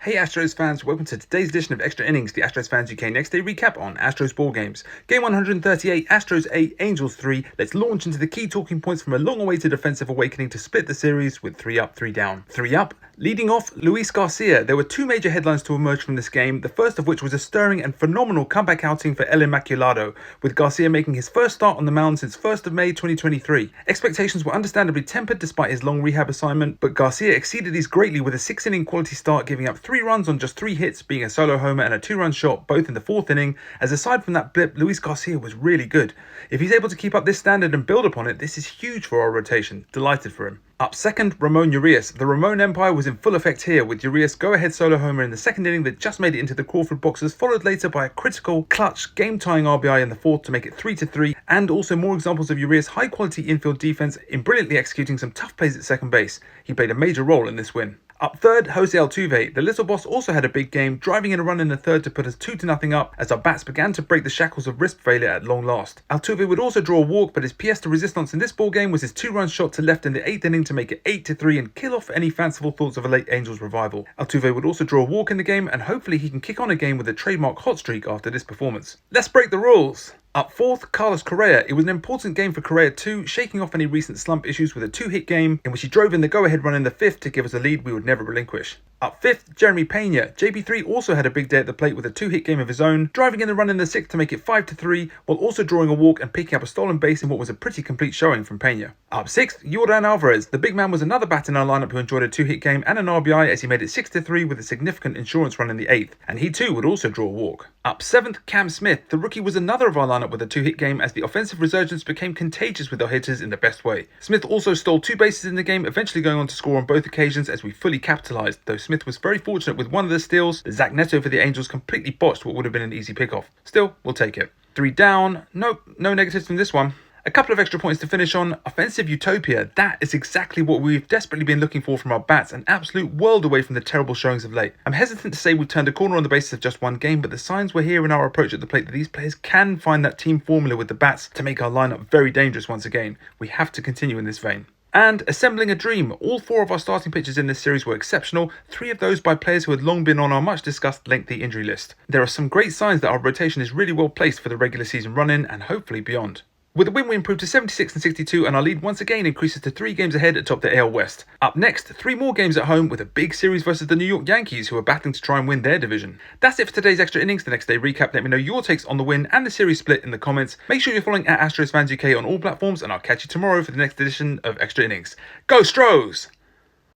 Hey Astros fans, welcome to today's edition of Extra Innings, the Astros Fans UK next day recap on Astros ball games. Game 138, Astros 8, Angels 3. Let's launch into the key talking points from a long-awaited offensive awakening to split the series with 3 up, 3 down. 3 up. Leading off, Luis Garcia. There were two major headlines to emerge from this game, the first of which was a stirring and phenomenal comeback outing for El Immaculado, with Garcia making his first start on the mound since 1st of May 2023. Expectations were understandably tempered despite his long rehab assignment, but Garcia exceeded these greatly with a 6-inning quality start, giving up 3 runs on just 3 hits, being a solo homer and a 2-run shot, both in the 4th inning, as aside from that blip, Luis Garcia was really good. If he's able to keep up this standard and build upon it, this is huge for our rotation. Delighted for him. Up second, Ramon Urias. The Ramon Empire was in full effect here, with Urias go-ahead solo homer in the 2nd inning that just made it into the Crawford boxes, followed later by a critical, clutch, game-tying RBI in the 4th to make it 3-3, and also more examples of Urias' high-quality infield defense in brilliantly executing some tough plays at second base. He played a major role in this win. Up third, Jose Altuve. The little boss also had a big game, driving in a run in the 3rd to put us 2-0 up as our bats began to break the shackles of RISP failure at long last. Altuve would also draw a walk, but his pièce de résistance in this ball game was his 2-run shot to left in the 8th inning to make it 8-3 and kill off any fanciful thoughts of a late Angels revival. Altuve would also draw a walk in the game, and hopefully he can kick on again with a trademark hot streak after this performance. Let's break the rules! Up fourth, Carlos Correa. It was an important game for Correa too, shaking off any recent slump issues with a 2-hit game in which he drove in the go-ahead run in the 5th to give us a lead we would never relinquish. Up 5th, Jeremy Pena. JP3 also had a big day at the plate with a 2-hit game of his own, driving in the run in the 6th to make it 5-3, while also drawing a walk and picking up a stolen base in what was a pretty complete showing from Pena. Up 6th, Yordan Alvarez. The big man was another bat in our lineup who enjoyed a 2-hit game and an RBI as he made it 6-3 with a significant insurance run in the 8th, and he too would also draw a walk. Up 7th, Cam Smith. The rookie was another of our lineup with a 2-hit game as the offensive resurgence became contagious with our hitters in the best way. Smith also stole 2 bases in the game, eventually going on to score on both occasions as we fully capitalized, though Smith was very fortunate with one of the steals. The Zach Neto for the Angels completely botched what would have been an easy pickoff. Still, we'll take it. 3 down. Nope, no negatives from this one. A couple of extra points to finish on. Offensive utopia. That is exactly what we've desperately been looking for from our bats, an absolute world away from the terrible showings of late. I'm hesitant to say we've turned a corner on the basis of just one game, but the signs were here in our approach at the plate that these players can find that team formula with the bats to make our lineup very dangerous once again. We have to continue in this vein. And assembling a dream. All 4 of our starting pitchers in this series were exceptional, 3 of those by players who had long been on our much discussed lengthy injury list. There are some great signs that our rotation is really well placed for the regular season run-in and hopefully beyond. With a win, we improved to 76 and 62, and our lead once again increases to 3 games ahead atop the AL West. Up next, 3 more games at home with a big series versus the New York Yankees, who are battling to try and win their division. That's it for today's Extra Innings, the next day recap. Let me know your takes on the win and the series split in the comments. Make sure you're following at AstrosFansUK on all platforms, and I'll catch you tomorrow for the next edition of Extra Innings. Go Stros!